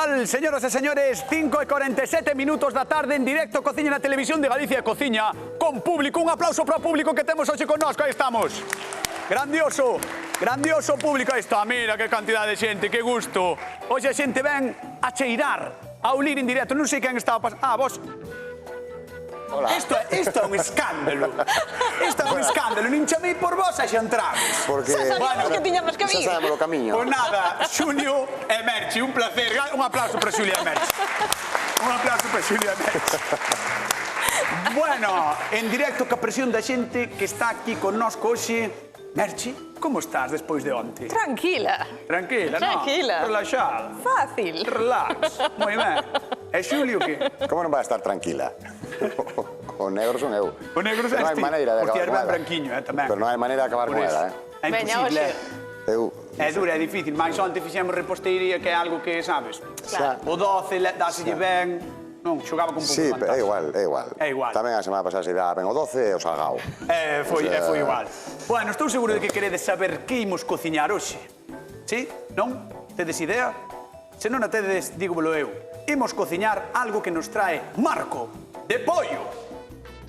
tal, señoras e señores? 5:47 minutos da tarde en directo Cociña na Televisión de Galicia e Cociña con público. Un aplauso para o público que temos hoxe connosco. Aí estamos. Grandioso, grandioso público. Aí está, mira que cantidad de xente, que gusto. Hoxe a xente ven a cheirar, a olir en directo. Non sei quen estaba pasando. Ah, vos... Hola. Isto é un escándalo. Isto é un escándalo. Nin chamei por vos a xa entrades. Porque... Xa sabíamos que tiñamos que vir. Xa sabemos o camiño. Pois nada, Xulio e Merchi, un placer. Un aplauso para Xulio e Merchi. Un aplauso para Xulio e Merchi. Bueno, en directo ca presión da xente que está aquí connosco hoxe. Merchi, como estás despois de onte? Tranquila. Tranquila, non? Tranquila. Relaxada. Fácil. Relax. Moi ben. E Xulio que? Como non vai a estar tranquila? O negro son eu. O negro non és hai ti. maneira de Porque acabar eres con ben ela. branquiño, tamén. Pero non hai maneira de acabar Por con eso. ela, É Veña, imposible. hoxe. Eu... É dura, é difícil. Mais onte fixemos reposteiría, que é algo que, sabes? Claro. O 12 dáselle ben... Non, xogaba con un pouco Sí, de vantaxe. é igual, é igual. É igual. Tamén a semana pasada se dá ben o 12 e o salgao. Foi O sea, igual. Bueno, estou seguro de que queredes saber que imos cociñar hoxe. Sí? Non? Tedes idea? Se non a tedes, dígolo eu. Imos cociñar algo que nos trae Marco, de pollo.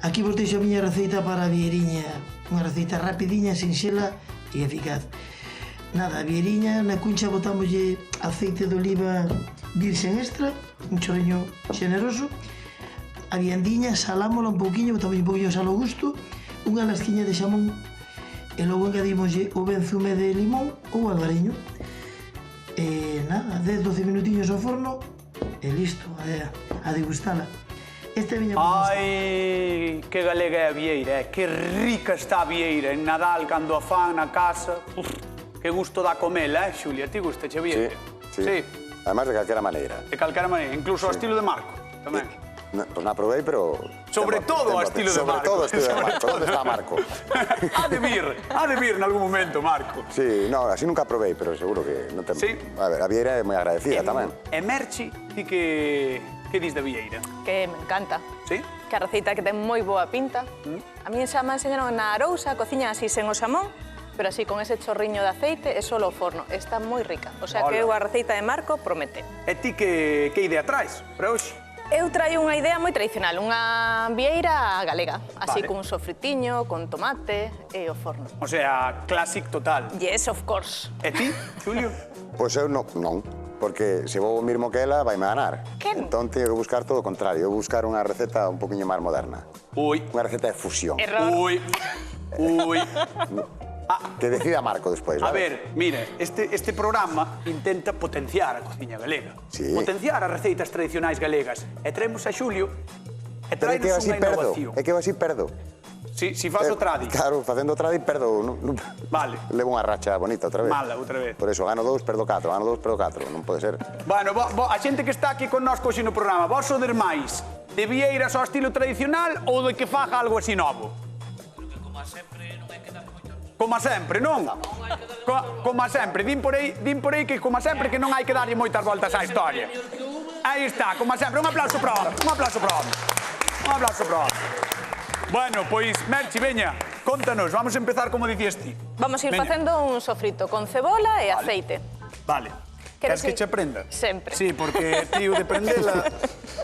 Aquí vos deixo a miña receita para a vieriña. Unha receita rapidiña, sinxela e eficaz. Nada, a vieriña, na cuncha botámoslle aceite de oliva virxen extra, un chorriño xeneroso. A viandiña, salámola un pouquiño, botámoslle un pouquiño de sal ao gusto, unha lasquiña de xamón e logo engadimoslle o benzume de limón ou albariño. E nada, 10-12 minutiños ao forno e listo, a degustala. Esta é a miña proposta. Ai, que galega é a vieira, que rica está a vieira. En Nadal, cando a fan na casa. Uf, que gusto dá comela, Xulia? Ti gusta che vieira? Sí. Además de calquera maneira. De calquera maneira, incluso ao estilo de Marco, tamén. Pois non aprobei, pero... Sobre todo ao estilo de Marco. Sobre todo ao estilo de Marco. Onde está Marco? Ha de vir nalgún momento, Marco. Sí, no, así nunca aprobei, pero seguro que non ten... Sí. A ver, a vieira é moi agradecida tamén. E Merchi, ti que dis da vieira? Que me encanta. Sí? Que a receita que ten moi boa pinta. A mí xa me enseñaron na Arousa, cociña así sen o xamón, pero así con ese chorriño de aceite e solo ao forno. Está moi rica. O sea que Ola. eu a receita de Marco promete. E ti que idea traes para hoxe? Eu traio unha idea moi tradicional, unha vieira galega, así Vale. cun sofritiño, con tomate e o forno. O sea, classic total. Yes, of course. E ti, Xulio? Pois eu non, porque se vou o mismo que ela, vai me ganar. Que non? Entón, teño que buscar todo o contrario. Eu buscar unha receta un poquinho máis moderna. Ui, Unha receta de fusión. Error. ui. Que decida Marco despois, A vale? ver, mire, este programa intenta potenciar a cociña galega. Sí. Potenciar as receitas tradicionais galegas. E traemos a Xulio e Pero é que traenos así unha perdo. innovación. É que así perdo. Si faz o tradi. Claro, facendo o tradi perdo. Vale. Levo unha racha bonita outra vez. Mala, outra vez. Por eso, gano 2, perdo 4, gano 2, perdo 4. Non pode ser. Bueno, a xente que está aquí connosco hoxe no programa, vos sodes máis de vieiras ao estilo tradicional ou de que faga algo así novo? Como sempre, non? Como sempre, din por aí que como sempre que non hai que darlle moitas voltas á historia. Aí está, como sempre, un aplauso para o home, un aplauso para o home. Un aplauso para o home. Bueno, pois, Merchi, veña, contanos, vamos a empezar como dicías ti. Vamos a ir Veña. facendo un sofrito con cebola e aceite. Vale. Queres que che aprenda? Sempre. Sí, porque tío de prendela...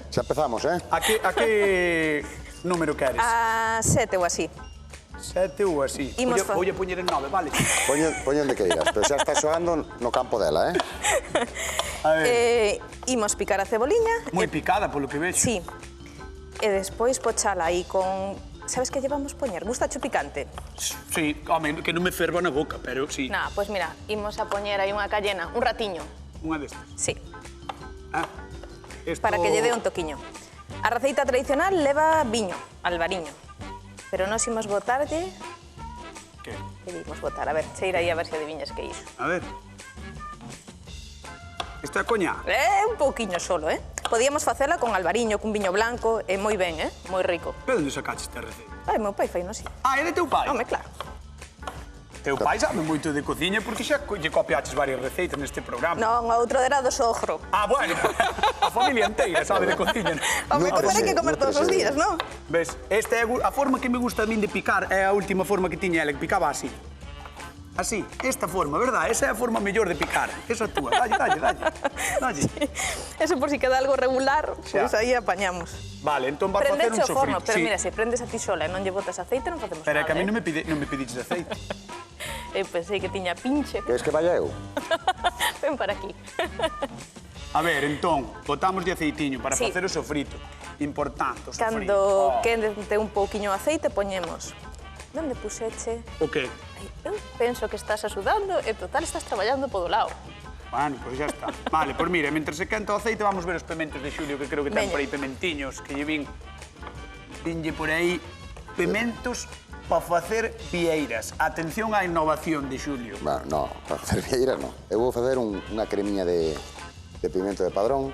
Xa empezamos, eh? A que número queres? A 7 ou así. 7 ou así? Imos Voy a poñer en 9, vale? Poño onde queiras, pero xa está xoando no campo dela, eh? A ver, Imos picar a ceboliña. moi picada polo que vexo. Sí. E despois pochala aí con... Sabes que llevamos poñer? Gusta cho picante? Sí, home, que non me ferva na boca, pero sí. Nah, pois mira, imos a poñer aí unha cayena, un ratiño. Unha destas. Sí, Ah, esto... para que lle dé un toquiño. A receita tradicional leva viño, albariño. Pero nós imos botarlle... Que? Que imos botar? A ver, cheira aí a ver se adiviñas que é iso. A ver. Isto é coña. Un pouquiño solo, eh? Podíamos facela con albariño, cun viño blanco, e moi ben, moi rico. Pero onde sacaste esta receita? Ai, meu pai faino así. Ah, é de teu pai? Home, claro. Teu pai sabe moito de cociña porque xa lle copiaches varias receitas neste programa. Non, outro era do sogro. Ah, bueno, a familia inteira sabe de cociña. Home, Non pues hai sé, que comer non todos os sé. días, non? Ves, esta é a forma que me gusta a min de picar, é a última forma que tiña ela, que picaba así. Así, esta forma, verdad? Esa é a forma mellor de picar. Esa é a túa. Dalle. Eso por si queda algo regular, pois aí apañamos. Vale, entón vas facer un Prendeche o forno, sofrito. pero mira, se prendes a ti sola e non lle botas aceite, non facemos Pero é nada. que a mí non me pediches de aceite. Eu pensei que tiña pinche. Queres que vaya eu? Ven para aquí. A ver, entón, botamos de aceitiño para Sí. facer o sofrito. Importante, o sofrito. Cando quede un pouquiño de aceite, poñemos. Donde puseche? O que? Ai, eu penso que estás axudando e total estás traballando po do lado. Bueno, pois xa está. Vale, pois mira, mentre se quenta o aceite vamos ver os pementos de Xulio, que creo que ten Veña. por aí pementiños, que lle vinlle por aí pementos para facer vieiras. Atención á innovación de Xulio. Bueno, no, para facer vieira non. Eu vou facer unha cremiña de pimento de padrón.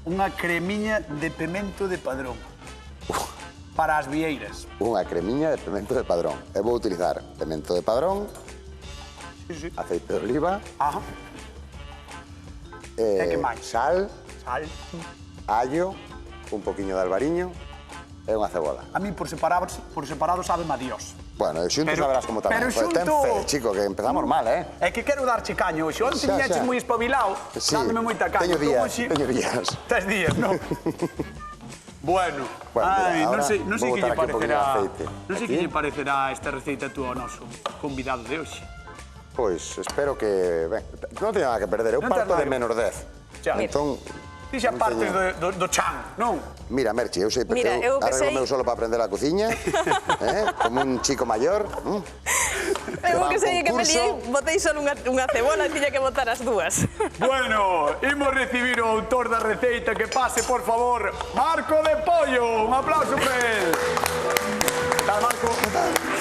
Unha cremiña de pemento de padrón. Para as vieiras. Unha cremiña de pimento de padrón. Eu vou utilizar pimento de padrón, Sí. aceite de oliva, Ajá. E que máis? sal, Sal. allo, un poquinho de albariño e unha cebola. A mí por separado sabe-me a Dios. Bueno, e xunto Pero- saberás como tamén. pero Pues ten xunto- fe, chico, que empezamos mal, É que quero darche caño hoxe. Onte Xa, viñeches xa. moi espabilado, Sí, dándome moita caña. teño días, Entón, hoxe- teño días. Tes días, non? Bueno, Bueno, mira, ai, non ahora sei vou que botar lle aquí un poquinho de parecerá. aceite. Non sei Aquí. que lle parecerá esta receita túa ao noso convidado de hoxe. Pois, espero que... Ben, non teño nada que perder, eu Non tes parto de nada. menos 10. Xa. Entón, Ti xa non partes teño- do chan, non? Mira, Merchi, eu sei, porque Mira, eu eu que arreglo sei- meu solo para aprender a cociña, como un chico mayor. Eu va que a un sei que me concurso. liei, botei solo unha cebola e tiña que botar as dúas. Bueno, imos recibir o autor da receita que pase, por favor, Marco de Pollo. Un aplauso para él. Que tal, Marco?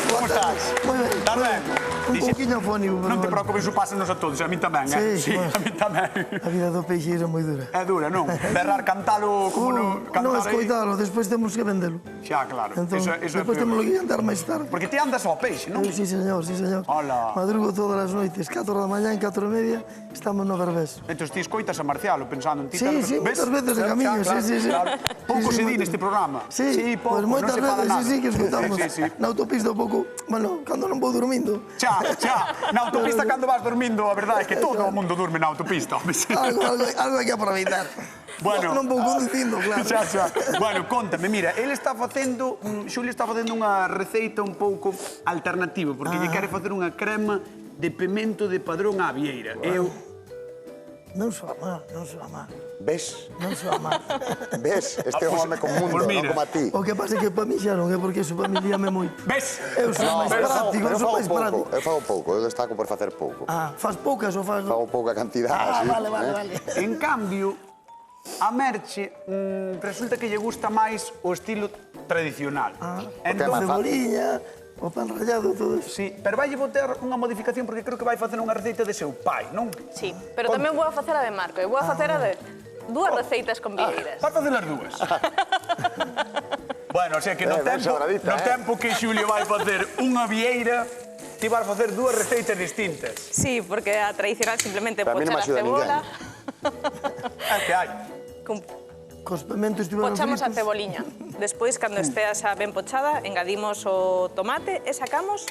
Como estás? Moi ben. Estás ben? Un Dixe- pouquiño afónico, pero Non te bueno. preocupes, pásenos a todos, a mí tamén, eh? Sí, Sí, bueno. a mí tamén. A vida do peixeiro é moi dura. É dura, non? Berrar, cantalo como non Non cantar aí. escoitalo, despois temos que vendelo. Xa, claro. Entón, Eso é despois peor. temos que andar máis tarde. Porque ti andas ao peixe, non? Sí, señor, sí, señor. Hola. Madrugo todas as noites, 4 da mañá, 4 e media, estamos no Berbés. Entón ti escoitas a Marcialo pensando en ti. Sí, tal- sí, ¿Ves? moitas veces de Xa, camiño, claro, sí, sí. claro. Pouco Sí, se sí, di moitas- neste programa. Sí, pouco, pois moitas non se fala veces, nada. sí, sí, que escutamos. Sí, sí, sí. Na autopista un pouco, bueno, cando non vou dormindo. Xa. Na autopista cando vas dormindo, a verdade é que todo o mundo durme na autopista. home, sí. Algo hai que aproveitar. Bueno. Non vou conducindo, claro. Xa. Bueno, contame, mira, ele está facendo, Xulio está facendo unha receita un pouco alternativa, porque lle quere facer unha crema de pemento de padrón á vieira. Eu, Non soa mal, non soa mal. Ves? Non soa mal. Ves? Este é un home con mundo, Pues non mira. como a ti. O que pasa é que para mí xa non é porque eso para mí díame moito. ves? Eu sou máis pero práctico, eu sou máis práctico. Eu fago pouco, eu destaco por facer pouco. Faz poucas ou faz... Fago pouca cantidade, así. Vale. En cambio, a Merche resulta que lle gusta máis o estilo tradicional. Porque é máis fácil. Ceboliña, o pan rallado, todo eso. Sí, pero vai botar unha modificación porque creo que vai facer unha receita de seu pai, non? Sí, pero tamén vou a facer a de Marco, e vou a facer a de dúas receitas con vieiras. Vai facer as dúas. Bueno, o sea que no ben tempo, sobradita, no tempo que Xulio vai facer unha vieira, ti vas facer dúas receitas distintas. Sí, porque a tradicional simplemente Pero a mí non pochar a me axuda cebola. É que hai. Con- Cos pementos estiveron Pochamos a fritos. ceboliña. Despois, cando estea xa ben pochada, engadimos o tomate e sacamos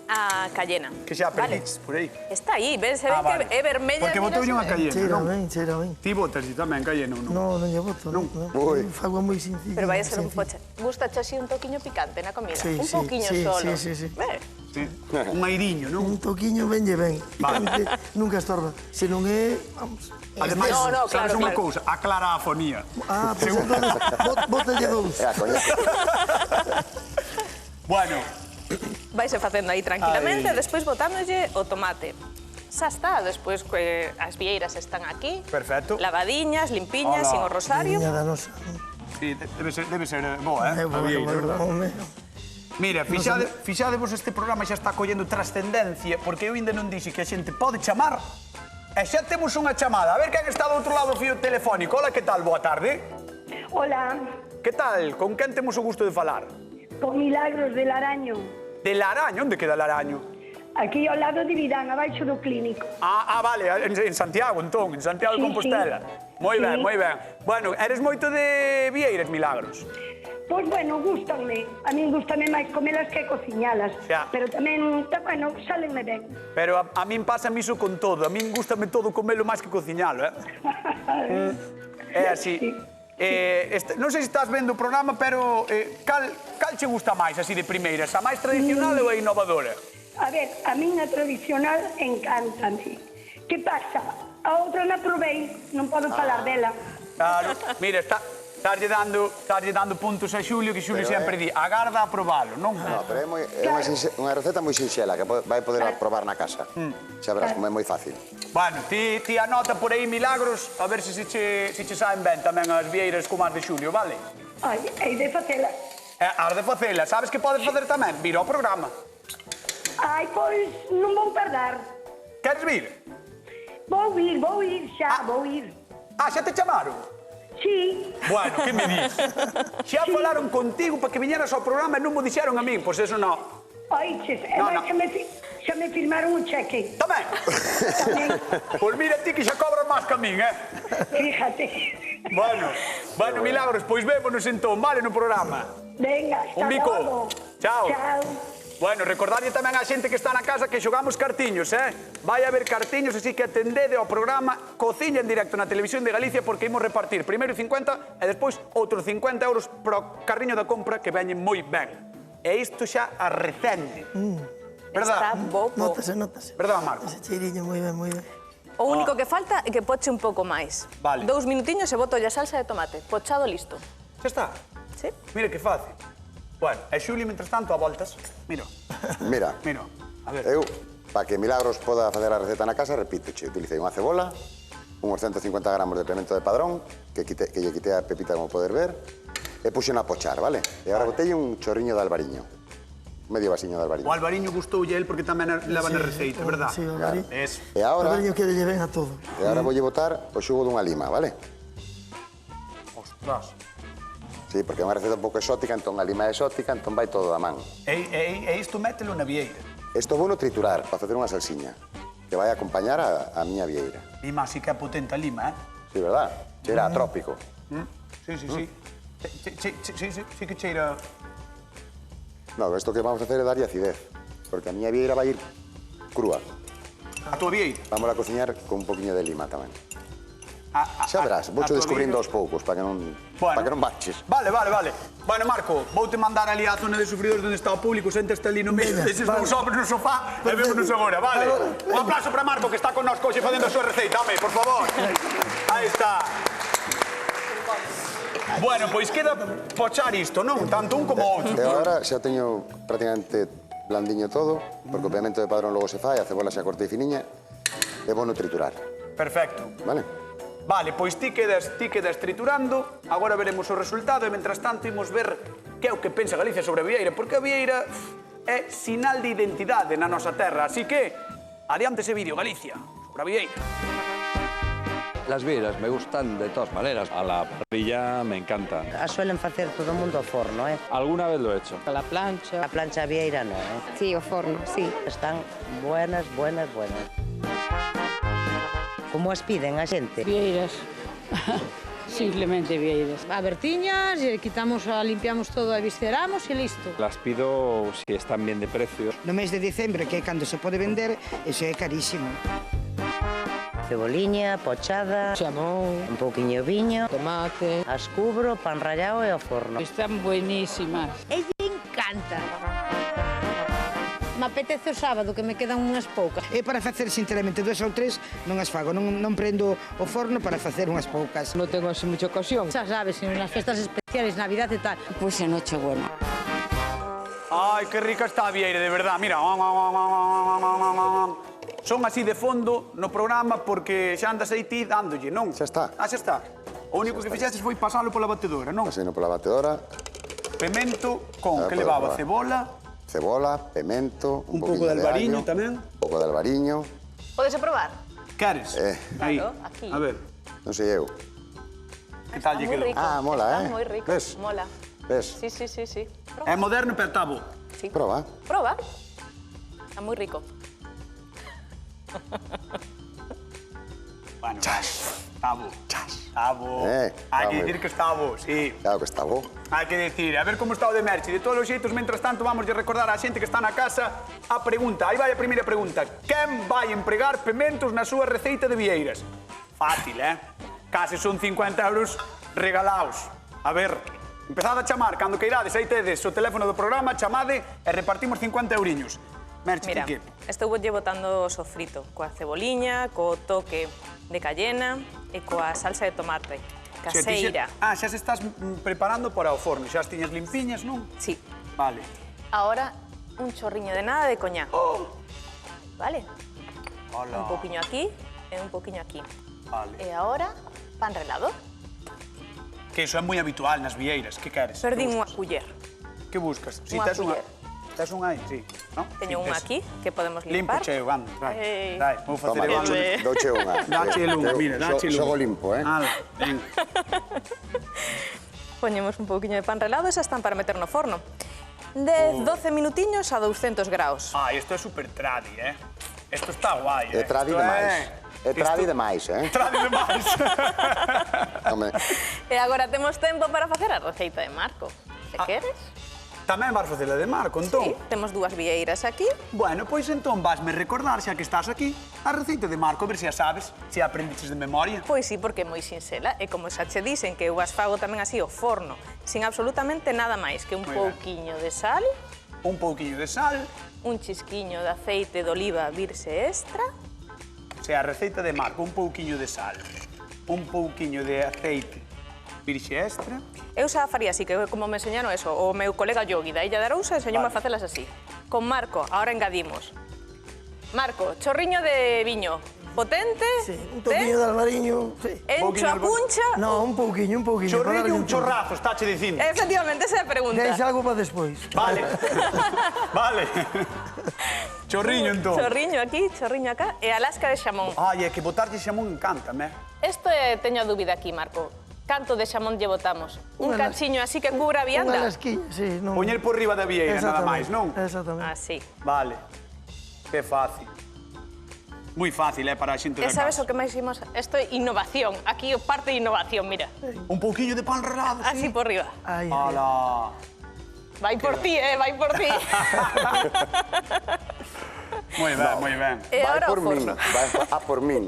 a cayena. Que xa Vale. perdiches por aí. Está aí, ves, se ven vale. que é vermella. Porque mira, botou se unha ve. cayena, Cheira non? ben, cheira ben. Ti botas ti tamén cayena ou non? Non, non lle boto. Non. Ui. Fago moi sencillo. Pero vai a ser un sencillo. pocha. Gusta así un toquiño picante na comida? Sí, un sí, pouquiño sí, solo. sí. Ves? Sí. Un airiño, non? Un toquiño benlle ben. Picante nunca estorba. Se non é, vamos... Ademais, No, sabes claro, unha claro. cousa? Aclara a afonía. Pois entonces, bótalle dous. É a coña. Bueno, Vaise facendo aí tranquilamente, Ai. despois botándole o tomate. Xa está, despois que as vieiras están aquí. Perfecto. Lavadiñas, limpiñas, Hola. sin o rosario. Viña da nosa. sí, debe ser boa, É a boa, vieira, verdad? home. Mira, fixadevos este programa xa está collendo trascendencia porque eu ainda non dixi que a xente pode chamar e xa temos unha chamada. A ver quen está do outro lado do fío telefónico. Hola, que tal? Boa tarde. Hola, Que tal? Con quen temos o gusto de falar? con Milagros de Laraño. De Laraño? Onde queda Laraño? Aquí ao lado de Vidán, abaixo do clínico. Vale, en Santiago, entón, en Santiago de Sí, Compostela. sí. Moi ben, Sí. moi ben. Bueno, eres moito de vieiras, Milagros? Pois, bueno, gústanme. A min gústame máis comelas que cociñalas. Xa. Pero tamén, bueno, sálenme ben. Pero a min pasa iso con todo. A min gústame todo comelo máis que cociñalo, É así. Non sei se estás vendo o programa, pero cal che gusta máis, así de primeiras? A máis tradicional ou a innovadora? A ver, a min a tradicional encántame. Que pasa? A outra na probei, non podo falar dela. Claro, mira, estarlle dando puntos a Xulio, que Xulio sempre di, agarda a probalo, non? No, pero é unha receta moi sinxela que vai poder probar na casa. Xa verás como é moi fácil. Bueno, ti anota por aí milagros, a ver se che saen ben tamén as vieiras como as de Xulio, vale? Ai, hei de facela. As de facela, sabes que podes facer tamén? Vir ao programa. Ai, pois, non vou tardar. Queres vir? Vou ir, xa, vou ir. Ah, xa te chamaron? Sí. Bueno, que me dis? Xa falaron contigo para que viñeras ao programa e non mo dixeron a min, pois eso non. Ai, xa me firmaron un cheque. Tamén? Tamén. Pois mira ti que xa cobras máis que a min, Fíjate. Bueno, Milagros, pois vémonos entón, vale, no programa. Venga, hasta Un bico. logo. Chao. Chao. Bueno, recordarlle tamén á xente que está na casa que xogamos cartiños, Vai haber cartiños, así que atendede ao programa Cociña en directo na Televisión de Galicia porque imos repartir primeiro 50 e despois outros 50 euros pro carriño da compra que veñen moi ben. E isto xa a recende. Está Verdad? bobo. Notase. Verdad, Marco? Ese cheiriño moi ben, moi ben. O único que falta é que poche un pouco máis. Vale. 2 minutiños e boto a salsa de tomate. Pochado listo. Xa está. Sí? Mira que fácil. Bueno, e Xuli, mientras tanto, a voltas. Mira, Mira, a ver. eu, para que Milagros poda facer a receta na casa, repítoche, utilicei unha cebola, uns 150 gramos de pimento de padrón, que lle quitei a pepita como poder ver, e puxen a pochar, vale? E agora botei un chorriño de albariño, medio vasiño de albariño. O Alvariño gustoulle el porque tamén leva na receita, verdad? Sí, o Albariño. Es. E agora, O Albariño que lle ven a todo. voulle botar o xugo dunha lima, vale? Ostras. Sí, porque é unha receta un pouco exótica, entón a lima é exótica, entón vai todo da man. E isto mételo na vieira. Isto vou no triturar para facer unha salsiña que vai acompañar a miña vieira. Lima, sí que é potente a lima, Sí, verdad? Cheira a trópico. Sí. Sí que cheira... No, isto que vamos a hacer é darlle acidez, porque a miña vieira vai ir crúa. A tua vieira. Vamos a cociñar con un poquinho de lima tamén. Xa verás, a voucho tua descubrindo vieira. aos poucos para que non baches. Vale. Bueno, Marco, voute mandar ali á zona de sufridores onde está o público, sentaste ali no medio, deses dous hombres no sofá e vémonos agora, vale? Un aplauso para Marco, que está con nosco hoxe facendo a súa receita, home, por favor. Aí está. Bueno, pois queda pochar isto, non? Tanto un como outro. E agora xa teño prácticamente blandiño todo, porque o pimento de padrón logo se fai, a cebola xa cortei finiña, e vou no triturar, Perfecto. vale? Vale, pois ti quedas triturando, agora veremos o resultado e, mentras tanto, imos ver que é o que pensa Galicia sobre a vieira, porque a vieira é sinal de identidade na nosa terra, así que, adiante ese vídeo, Galicia, sobre a vieira. Las vieiras me gustan de todas maneras. A la parrilla me encantan. Suelen facer todo o mundo ao forno, Alguna vez lo he hecho. A la plancha vieira non, Sí, o forno, sí. Están buenas. Como as piden a xente? Vieiras. Simplemente vieiras. A vertiñas, quitamos, limpiamos todo, visceramos e listo. Las pido si están bien de precio. No mes de diciembre, que é cando se pode vender, eso é carísimo. Ceboliña, pochada, Chamón, un pouquiño viño, tomate. as cubro, pan rallado e ao forno. Están buenísimas. ¡Ella encanta! Me apetece o sábado, que me quedan unhas poucas. E para facer sinceramente 2 ou 3 non as fago, non prendo o forno para facer unhas poucas. No tengo así mucha ocasión. Xa sabes, en las festas especiales, Navidad e tal. Pois a Nochebuena. Ai, que rica está a vieira, de verdad, mira. Son así de fondo no programa porque xa andas aí ti dándolle, non? Xa está. Ah, xa está. O único que fixestes foi pasalo pola batedora, non? Pasino pola batedora, Pimento con que pode levaba probar. Cebola, pimento, un pouco de albariño tamén. Un pouco de albariño. Podes probar? Queres? Aí. Claro, aquí. A ver, Non sei eu. que tal lle Moi quedou? rico. Ah, mola, Está moi rico. Ves? Mola. Ves? Sí. É moderno, pero está bo. Sí. Proba. Proba. Está moi rico. Bueno. Está bo. Está bo. Hai que dicir que está bo, sí. Claro que está bo. Hai que dicir, a ver como está o de Merchi. De todos os xeitos, mentras tanto, vamos a recordar á xente que está na casa a pregunta. Aí vai a primeira pregunta. Quen vai empregar pementos na súa receita de vieiras? Fácil, Case son 50 euros regalaos. A ver, empezad a chamar. Cando queirades, aí tedes o teléfono do programa, chamade e repartimos 50 euriños. Merchi, Mira, que? estou lle botando o sofrito coa ceboliña, co toque de cayena e coa salsa de tomate caseira. Xa se estás preparando para o forno. Xa as tiñas limpiñas, non? Sí. Vale. Ahora, un chorriño de nada de coñac. Vale? Hola. Un poquinho aquí e un poquinho aquí. Vale. E agora, pan relado. Que iso é moi habitual nas vieiras. Que queres? Perdín unha culler. Que buscas? Si Unha tes unha... culler. Tes unha aí? Sí. No? Teño unha aquí que podemos Limpo, limpar. cheo, anda. Ei. Dai, vou facer Toma, eu. douche unha. Dache unha, mira, dache unha. Xogo limpo, Ala, venga. Poñemos un pouquiño de pan relado, esas están para meter no forno. De 12 minutiños a 200 graus. Isto é super tradi, Isto está guai, É tradi demais. É tradi demais, Tradi demais. E agora temos tempo para facer a receita de Marco. Se queres? Tamén vas facela de Marco, entón? Sí, temos dúas vieiras aquí. Bueno, pois entón vasme recordar, xa que estás aquí, a receita de Marco, a ver se a sabes, se a aprendiches de memoria. Pois sí, porque é moi sinxela. E como xa che dicen que eu as fago tamén así ao forno, sin absolutamente nada máis que un pouquiño de sal. Un pouquiño de sal. Un chisquiño de aceite de oliva virxe extra. O sea, a receita de Marco, un pouquiño de sal, un pouquiño de aceite virxe extra. Eu xa faría así, que como me enseñaron eso, o meu colega Yogi da Illa de Arousa enseñoume a facelas así. Con Marco, ahora engadimos. Marco, chorriño de viño. Potente. Sí, un toquiño de albariño, sí. Encho a puncha. No, un pouquiño, un pouquiño. Chorriño, un chorrazo, estáche dicindo. Efectivamente, esa é a pregunta. Deixa algo para despois. Vale. Vale. Chorriño, entón. Chorriño aquí, chorriño acá e a lasca de xamón. Ai, é que botarlle xamón encántame. Isto teño a dúbida aquí, Marco. Canto de xamón lle botamos? Un Unha cachiño así que cubra a vianda? Unha lasquiña, sí. Non... Poñer por riba da vieira, nada máis, non? Exactamente. Así. Vale. Que fácil. Moi fácil, para a xente da casa. E sabes casa. o que máis imos? Isto é innovación. Aquí parte de innovación, mira. Un pouquiño de pan relado, así por riba. Ala. Vai por ti, vai por ti. Moi ben, moi ben. E agora o forno. Vai a por min.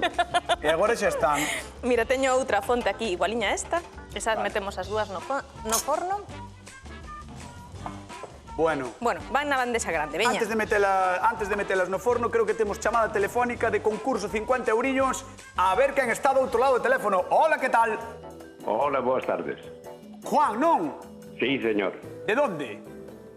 E agora xa están. Mira, teño outra fonte aquí, igualiña a esta. Esas metemos as dúas no forno. Bueno, van na bandexa grande, veña. Antes de metelas no forno, creo que temos chamada telefónica de concurso 50 euriños. A ver quen está do outro lado do teléfono. Hola, que tal? Hola, boas tardes. Juan, non? Sí, señor. De onde?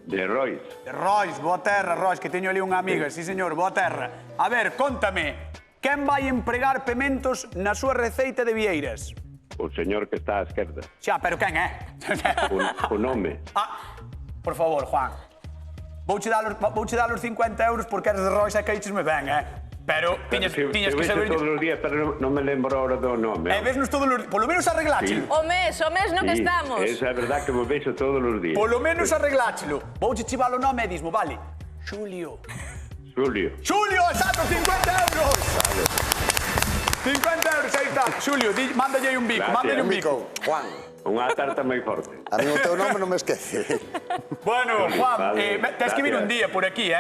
De Rois. De Rois, boa terra, Rois, que teño ali unha amiga. Sí, señor, boa terra. A ver, contame, quen vai empregar pementos na súa receita de vieiras? O señor que está á esquerda. Xa, pero quen é? O nome. Por favor, Juan. Vouche dar os 50 euros porque eres de Rois e caíchesme ben, Pero tiñas que saber... todos os días, pero non me lembro ahora do nome. E vesnos todos os días, polo menos arregláchelo. O mes no que estamos. Esa é verdad que me vexo todos os días. Polo menos arregláchelo. Vouche chivar o nome e dismo, vale. Xulio. Xulio, exacto, 50 euros. 50 euros, aí está. Xulio, mándalle un bico, mándalle un bico. Juan. Unha tarta moi forte. A mí o teu nome non me esquece. Bueno, Juan, tens que vir un día por aquí,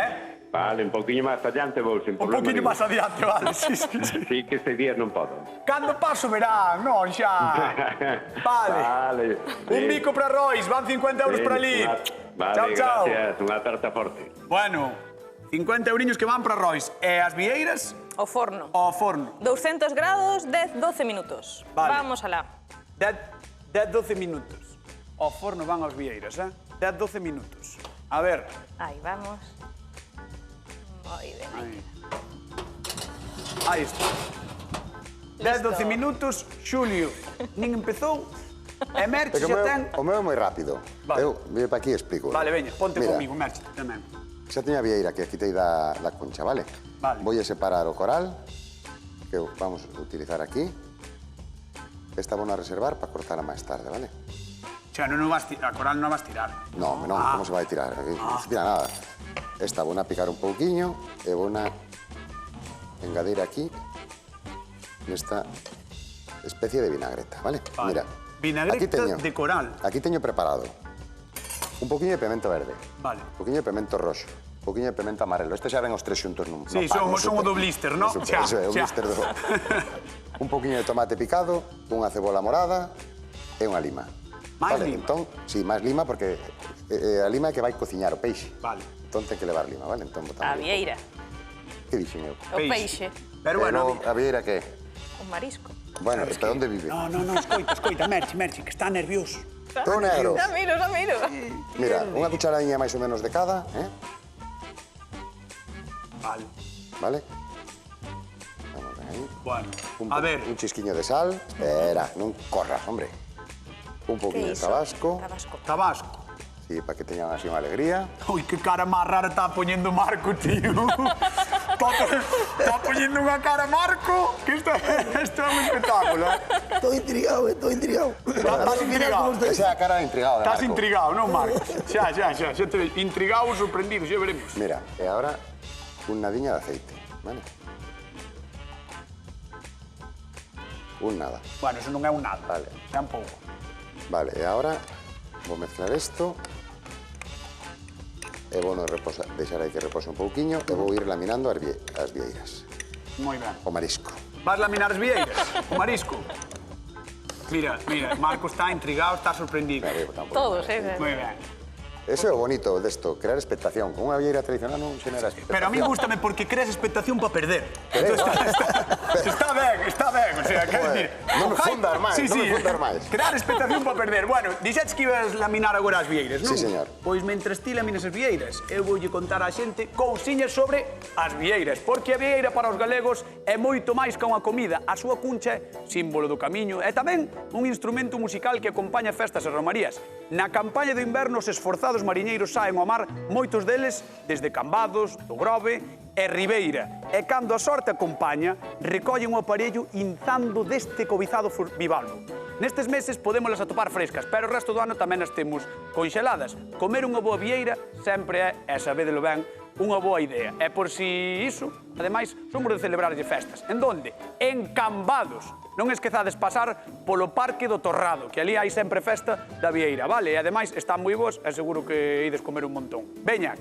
Vale, un poquinho máis adiante vou, sin problema. Un poquinho máis adiante, vale, sí. Sí, que este día non podo. Cando paso verán, non xa. Vale. Un bico para Rois, van 50 euros para ali. Vale, gracias, unha tarta forte. Bueno, 50 euriños que van para Rois. E as vieiras? O forno. 200 grados, 10-12 minutos. Vamos alá. 10-12 minutos. Ao forno van as vieiras, 10-12 minutos. A ver. Aí vamos. Moi ben. Aí está. 10-12 minutos, Xulio. Nin empezou. E Merchi xa ten... O meu é moi rápido. Eu, vire para aquí e explico. Vale, veña, ponte comigo, Merchi, tamén. Xa teña a vieira que quitei da concha, vale? Vale. Vou a separar o coral, que vamos a utilizar aquí. Esta vou a reservar para cortarla máis tarde, vale? Xa, non vas tirar, a coral non vas tirar. Non, como se vai tirar? Non se tira nada. Esta vou a picar un pouquiño e vou a engadir aquí nesta especie de vinagreta, vale? Vale. Mira. Vinagreta de coral. Aquí teño preparado un poquinho de pimento verde. Vale. Un poquinho de pimento roxo. Un poquinho de pimento amarelo. Este xa ven os tres xuntos nun Sí, pan, son o do blister, no? Eso é, o blister do... Un poquinho de tomate picado, unha cebola morada e unha lima. Máis lima? Entón, sí, máis lima porque a lima é que vai cociñar o peixe. Vale. Entón ten que levar lima, vale? Entón, A vieira. Que dixen eu? O peixe. Pero bueno... A vieira que? Un marisco. Bueno, está onde vive? No, escoita, Merchi, que está nervioso. Todo negro. Xa miro. Mira, unha cucharadinha máis ou menos de cada, Vale. Vale? Vamos aí. Bueno, a ver. Un chisquiño de sal. Espera, non corras, hombre. Un poquinho de tabasco. Tabasco. Sí, para que teñan así unha alegría. Ui, que cara máis rara está poñendo Marco, tío. Está poñendo unha cara Marco, que isto é un espectáculo, Estou intrigado, estou intrigado. Estás intrigado. Esa é a cara de intrigado de Marco. Estás intrigado, non, Marco? Xa te veis. Intrigado, sorprendido, xa veremos. Mira, e agora un nadiña de aceite, vale? Un nada. Bueno, eso non é un nada. Vale. É un pouco. Vale, e agora vou mezclar isto. E vou deixar aí que repose un pouquiño e vou ir laminando as vieiras. Moi ben. O marisco. Vas laminar as vieiras? O marisco? Mira, Marco está intrigado, está sorprendido. Todos, Moi ben. Eso é o bonito desto, crear expectación. Con unha vieira tradicional non xenera expectación. Pero a mí gústame porque creas expectación para perder. Está ben, o sea, quer dicir... Non me fundar máis, non me fundar máis. Crear expectación para perder. Bueno, dixetes que ibas laminar agora as vieiras, non? Sí, señor. Pois mentres ti laminas as vieiras, eu voulle contar á xente cousiñas sobre as vieiras, porque a vieira para os galegos é moito máis que unha comida. A súa cuncha é símbolo do camiño e tamén un instrumento musical que acompaña festas e romarías. Na campaña do inverno, os esforzados mariñeiros saen ao mar, moitos deles desde Cambados, do Grove e Ribeira. E cando a sorte acompaña, recollen o aparello inzando deste cobizado bivalvo. Nestes meses podémolas atopar frescas, pero o resto do ano tamén as temos conxeladas. Comer unha boa vieira sempre é, e sabédelo ben, unha boa idea. E por si iso, ademais, somos de celebrarlle festas. En donde? En Cambados. Non esquezades pasar polo Parque do Torrado, que ali hai sempre festa da vieira, vale? E ademais están moi bons e seguro que ides comer un montón. Veña,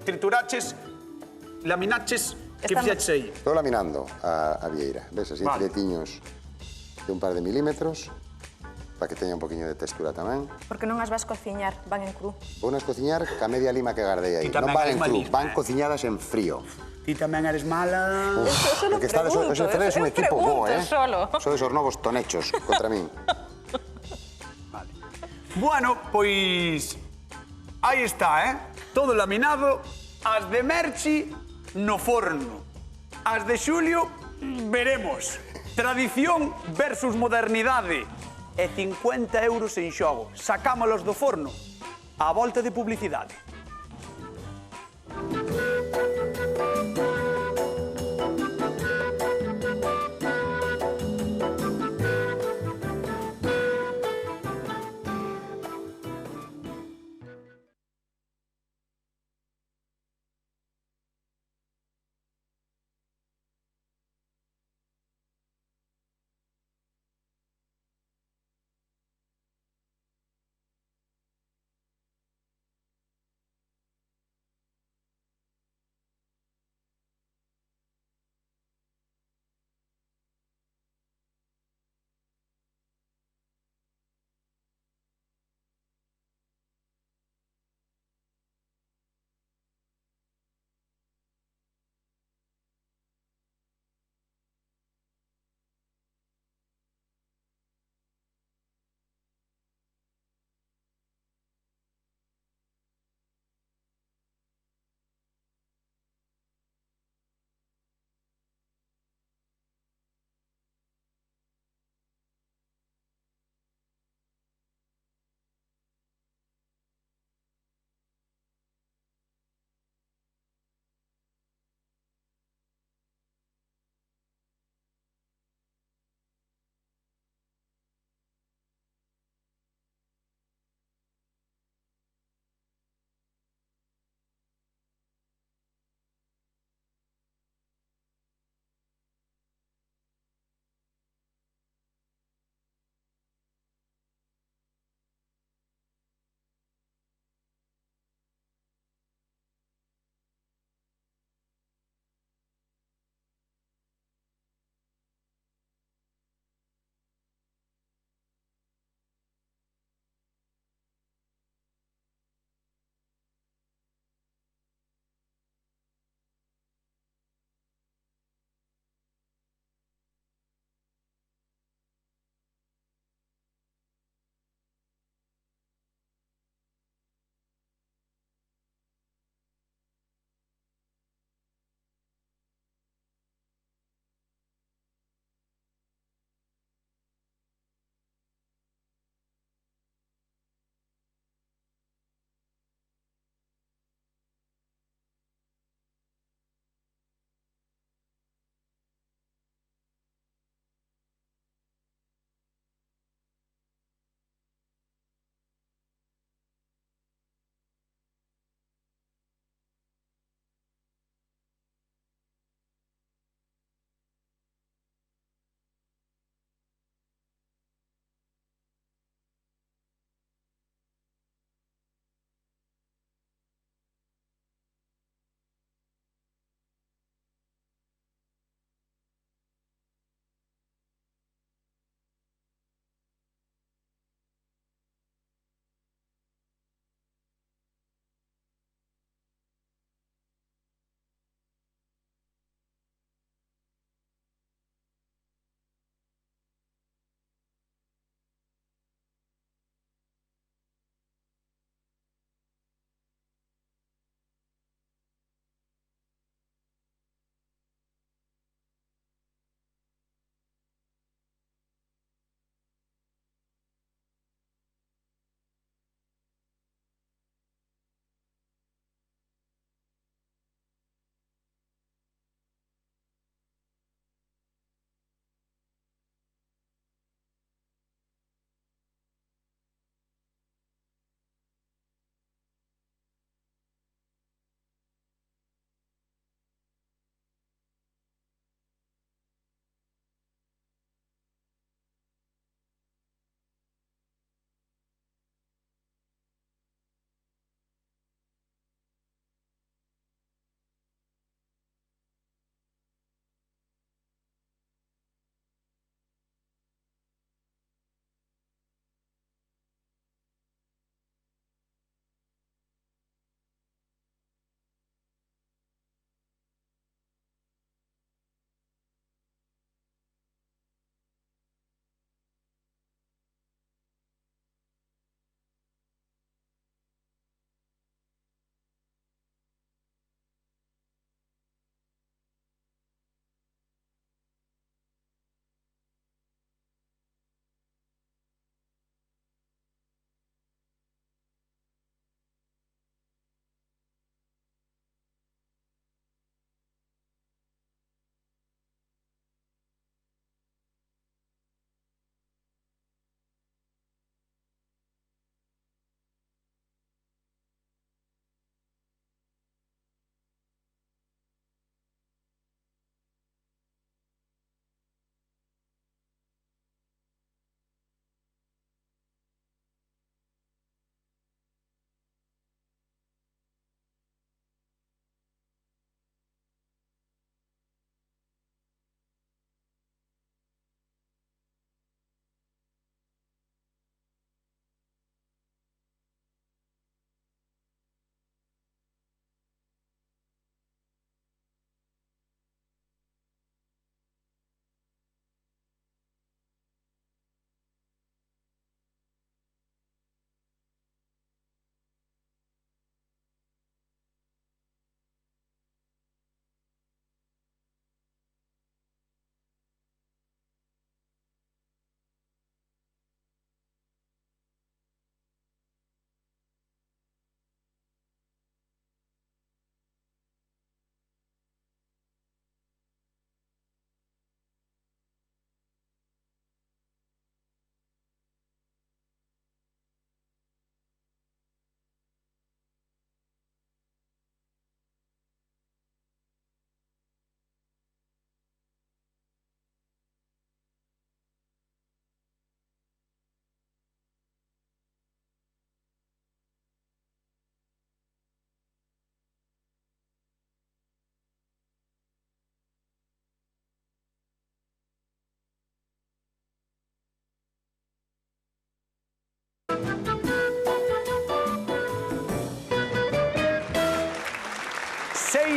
trituraches, laminaches, que fixaches aí? Estou laminando a vieira. Ves, así filetiños de un par de milímetros, para que teña un poquinho de textura tamén. Porque non as vas cociñar, van en cru. Vou nas cociñar ca media lima que gardei aí. Non van en cru, van cociñadas en frío. Ti tamén eres mala... Eso non pregunto, Tedes un equipo bo, solo. Sodes os novos tonechos contra min. Vale. Bueno, pois... Aí está, todo laminado. As de Merchi no forno. As de Xulio veremos. Tradición versus modernidade. E 50 euros en xogo. Sacámolos do forno. A volta de publicidade.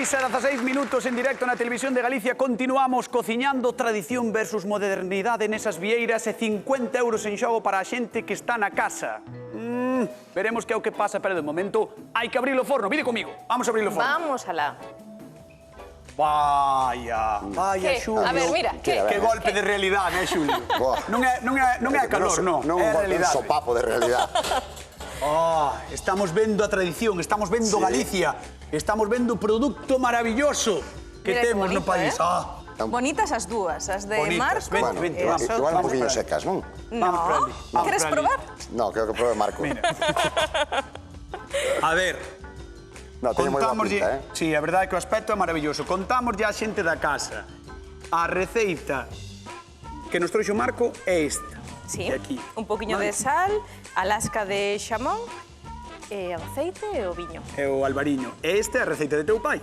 6:16 minutos en directo na Televisión de Galicia. Continuamos cociñando tradición versus modernidade nesas vieiras e 50 euros en xogo para a xente que está na casa. Veremos que é o que pasa, pero de momento hai que abrir o forno. Vide comigo, vamos a abrir o forno. Vamos alá. Vaya, ¿Qué? Xulio. A ver, mira, que golpe de realidade, Xulio? Non é calor, non. Non é é un realidade. sopapo de realidade. Estamos vendo a tradición, estamos vendo Galicia, estamos vendo o produto maravilloso que Mira que temos no bonito, país. Bonitas as dúas, as de Bonitas. Marco. Vente, Igual un vamos poquinho para secas, non? No, queres probar? No, creo que probe Marco. A ver, No, teño moi boa contámoslle... pinta, Sí, a verdade é que o aspecto é maravilloso. Contámoslle á xente da casa. A receita que nos trouxo Marco é esta. Sí, de aquí. un poquinho de sal, a lasca de xamón, e o aceite e o viño. É o albariño. E esta é a receita de teu pai.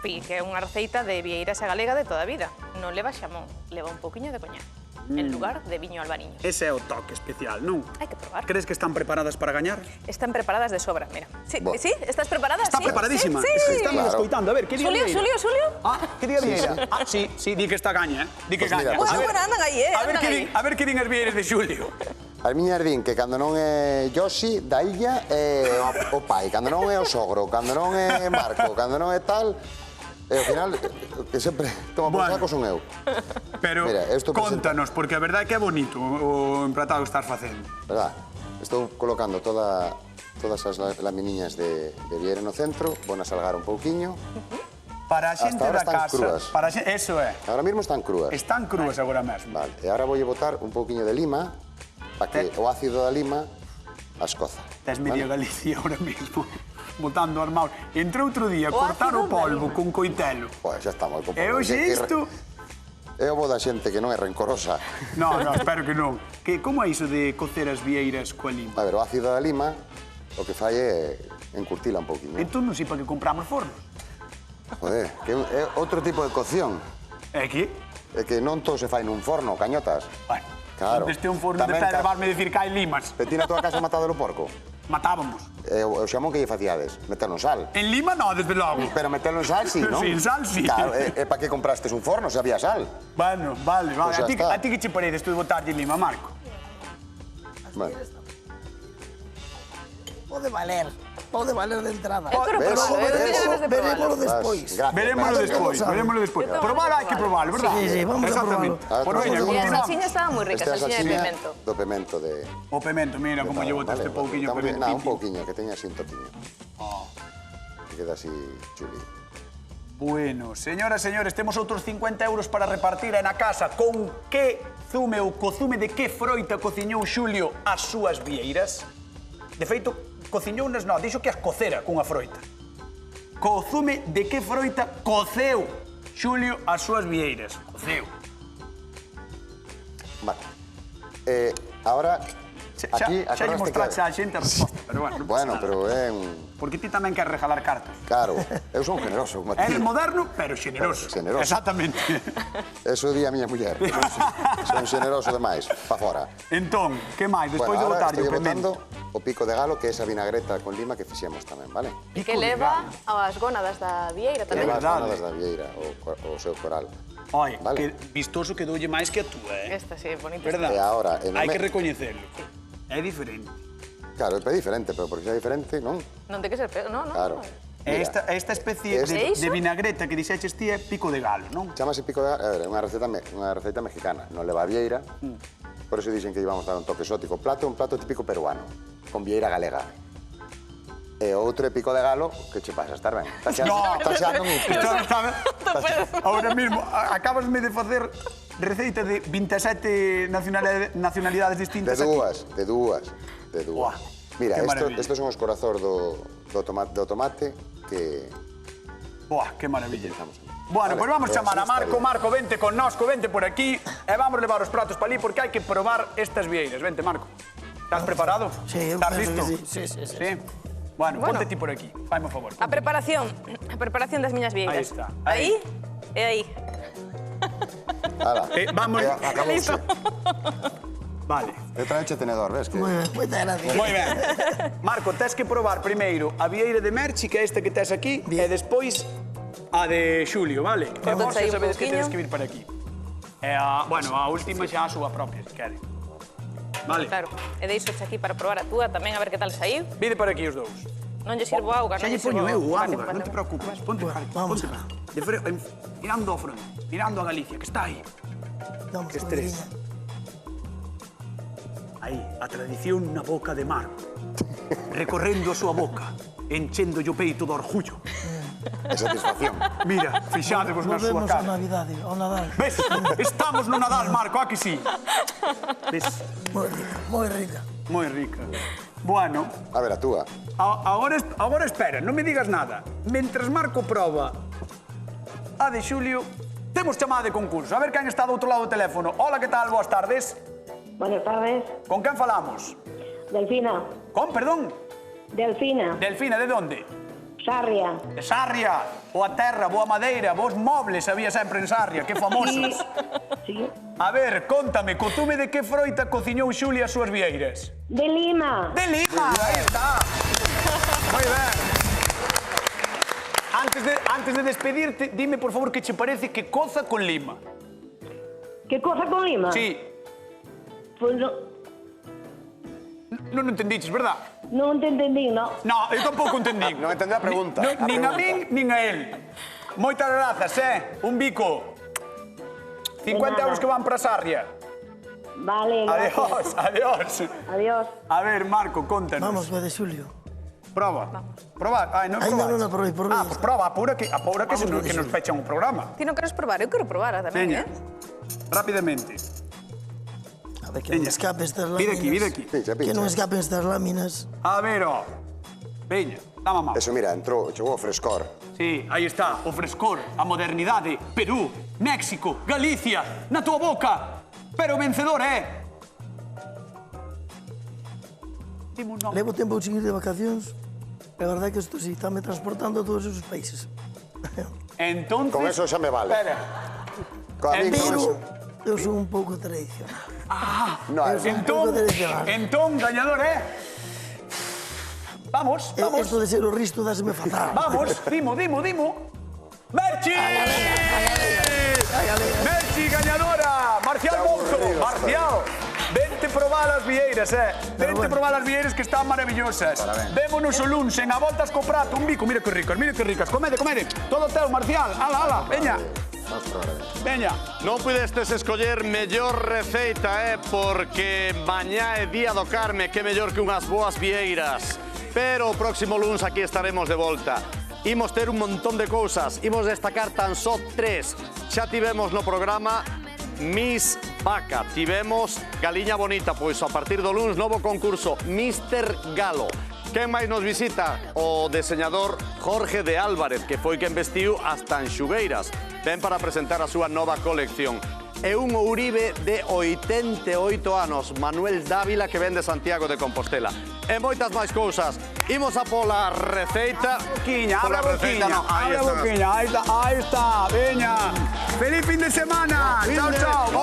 Sí, que é unha receita de vieiras e galega de toda a vida. Non leva xamón, leva un poquinho de coñac, en lugar de viño albariño. Ese é o toque especial, non? Hai que probar. Crees que están preparadas para gañar? Están preparadas de sobra, mira. Sí, Bo. sí, estás preparada? Está Sí, preparadísima. Sí, Es que sí. estamos Claro. escoitando. A ver, que día Xulio, vieira? Xulio. Que día vieira? Sí, di que está gaña, di que Pues mira, gaña. pues A ver, Bueno, andan aí, a ver andan que aí. din, a ver que din as vieiras de Xulio. As miñas din que cando non é Yoshi da illa é o pai, cando non é o sogro, cando non é Marco, cando non é tal, e ao final que sempre toma por saco son eu. Pero Mira, esto contanos, porque a verdade é que é bonito o empratado que estás facendo. Verdad? Estou colocando todas as laminiñas de vieira no centro, vou a salgar un pouquiño. Para a xente Hasta ahora da están casa, crúas. para a xente, eso é. Ahora mismo están crúas. Están crúas agora mesmo. Vale, e agora voulle botar un pouquiño de lima para que o ácido da lima as coza. Tes media Galicia ahora mismo, botando armados. Entrou outro día, O cortar o ácido da polvo con coitelo. Pois xa estamos. E hoxe isto... É o bo da xente que non é rencorosa. No, espero que non. Que, como é iso de cocer as vieiras coa lima? A ver, o ácido da lima o que fai é encurtila un pouquiño. Entón non sei para que compramos fornos. Joder, que é outro tipo de cocción. É que? É que non todo se fai nun forno, cañotas. Bueno, Claro. Desde un forno de Tamén pedra, vasme dicir que hai limas. Te tira toda a casa matado o porco? Matábamos. O xamón que lle facíades? Meterlo en sal. En lima no, desde logo. Pero meterlo en sal, sí, non? Sí, en sal, sí. Claro, e para que comprastes un forno se había sal? Bueno, vale. Pues xa está. A ti que che paredes tú de botarlle lima, Marco? Bueno. Pode valer de entrada. Verémolo despois. Verémolo despois. Probar hai que probar, verdad? Sí, vamos a Exactamente. Por veña, E a continuamos. salsiña estaba moi rica, Esta é a salsiña de salsiña pimento. do pemento de... O pemento, mira como lle botaste pouquiño pemento. Non, un pouquiño, que teña así un toquiño. Que queda así chuli. Bueno, señoras e señores, temos outros 50 euros para repartir e na casa. Con que zume ou cozume de que froita cociñou Xulio as súas vieiras? De feito, cociñounas non, dixo que as cocera cunha froita. Cozume de que froita coceu Xulio as súas vieiras? Coceu. Vale. Ahora, aquí, xa lle acordaste mostraxe que... a xente a resposta, pero bueno, non pasa Bueno, nada. pero é un... Porque ti tamén queres regalar cartas. Claro, eu son generoso, como ti. Eres moderno, pero xeneroso. Xeneroso. Exactamente. Eso di a miña muller. Son xeneroso demais, pa fora. Entón, que máis? Despois de Bueno, ahora botarlle o estoy pemento. botando o pico de galo, que é esa vinagreta con lima que fixemos tamén, vale? E que leva as gónadas da vieira tamén. Leva as verdade. gónadas da vieira, o seu coral. Oi, Vale. que vistoso quedoulle máis que a túa, Esta sí, bonita. Verdad? E agora, Hai que recoñecerlo. É diferente. Claro, é diferente, pero porque é diferente, non? Non ten que ser feo, non, non. Claro. E Mira, esta especie ¿Es de iso? vinagreta que dixeches ti é pico de galo, non? Chámase pico de galo, é unha receita mexicana, non leva vieira, por eso dixen que íbamos a dar un toque exótico. O plato é un plato típico peruano, con vieira galega. E o outro é pico de galo, que che pasa, estar ben? Estás xeando un hito. Ahora mismo, acabasme de facer receita de 27 nacionalidades distintas aquí. De dúas. Buah, Mira, que maravilla. estos son os corazóns do tomate que... Buah, que maravilla. utilizamos. Bueno, Vale, pues vamos así chamar a está Marco. bien. Marco, vente con nosco, vente por aquí e vamos levar os pratos para ali porque hai que probar estas vieiras. Vente, Marco. Estás preparado? Sí, eu Estás penso listo? que sí. Sí. Bueno, ponte ti por aquí. Faime un favor. A preparación das miñas vieiras. Aí está. Aí e aí. Ala, Vamos. acabouse. Vale. Eu traeche tenedor, ves que... Moitas gracias. Moi ben. Marco, tes que probar primeiro a vieira de Merchi, que é esta que tes aquí, e despois a de Xulio, vale? E vos aí xa un sabedes que pouquiño. tedes que vir para aquí. E bueno, a última xa a súa propia, se quere. Vale. Claro, e deixoche aquí para probar a túa tamén, a ver que tal saír. Vide para aquí os dous. Non lle sirvo auga, Xa non lle lle sirvo poño eu o Vale, auga, non te preocupes. Ponte cara, Vamos ponte alá. mirando ao fronte, mirando a Galicia, que está aí. Vamos, Que estrés. Vieriña. Aí, a tradición na boca de Marco. Recorrendo a súa boca, enchendo o peito de orgullo. É satisfacción. Mira, fixadevos na súa Volvemos á cara. Navidade, ao Nadal. Ves? Estamos no Nadal, Marco, aquí sí. Ves? Moi rica, moi rica. Moi rica. Bueno, A ver, a túa. agora espera, non me digas nada. Mentres Marco proba a de Xulio, temos chamada de concurso. A ver quen está do outro lado do teléfono. Hola, que tal? Boas tardes. Buenas tardes. Con quen falamos? Delfina. Con, perdón? Delfina. Delfina, de onde? Sarria. De Sarria. Boa terra, boa madeira, bons mobles había sempre en Sarria, que famosos. Sí. A ver, contame, cotume de que froita cociñou Xulia as súas vieiras? De Lima. De Lima, aí está. Moi ben. Antes de despedirte, dime, por favor, que che parece que coza con lima. ¿Qué cosa con Lima? Sí. Pues no, Non entendiches, verdad? no te entendí, ¿no? No, eu tampouco entendí. Non entendí a pregunta. Nin a min, nin a él. Moitas grazas, Un bico. 50 nada. euros que van para Sarria. Vale, gracias. Adiós. Adiós. A ver, Marco, contanos. Vamos, co de Xulio. Proba. Proba. Ai, non Ainda probades. non a probei, Ah, pues prova, apura que Vamos, se nos, por que nos iso. pechan o programa. Ti non queres probar? Eu quero probar tamén, Veña, rápidamente. A ver, que non Veña. escape estas Vide láminas. aquí, vide aquí. Pincha, Que non pincha. escapen estas láminas. A ver, ó. Veña, dá mamá. Eso, mira, entrou, chegou o frescor. Sí, aí está, o frescor, a modernidade, Perú, México, Galicia, na tua boca. Pero o vencedor é... Dime un nome. Levo tempo sin ir de vacacións. A verdade é que isto sí, estáme transportando a todos esos países. Entonces... Con eso xa me vale. Espera. Con a min, con Pero eso. eu son un pouco tradicional. No, Eu son un pouco tradicional. Entón, gañador é... Vamos, vamos. Esto de ser o risto dáseme fatal. Vamos, dimo. ¡Merchi! ¡Merchi, gañadora! Marcial Mouzo, Marcial. Vente probar as vieiras, Vente probar as vieiras que están maravillosas. Vémonos o luns en a voltas co prato, un bico. Mira que ricas. Comede. Todo teu, Marcial. Ala, veña. Veña. Non pudestes escoller mellor receita, porque mañá é día do Carme, que mellor que unhas boas vieiras. Pero o próximo luns aquí estaremos de volta. Imos ter un montón de cousas, imos destacar tan só 3. Xa tivemos no programa Miss Vaca, tivemos Galiña Bonita, pois a partir do luns novo concurso Mr. Galo. Quen máis nos visita? O deseñador Jorge de Álvarez, que foi quen vestiu as Tanxugueiras. Ven para presentar a súa nova colección. E un ourive de 88 anos, Manuel Dávila, que ven de Santiago de Compostela. E moitas máis cousas. Imos a pola receita. Abre a boquiña, aí está, veña. Feliz fin de semana. Chao.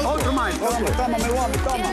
Outro máis. Toma, meu home, toma.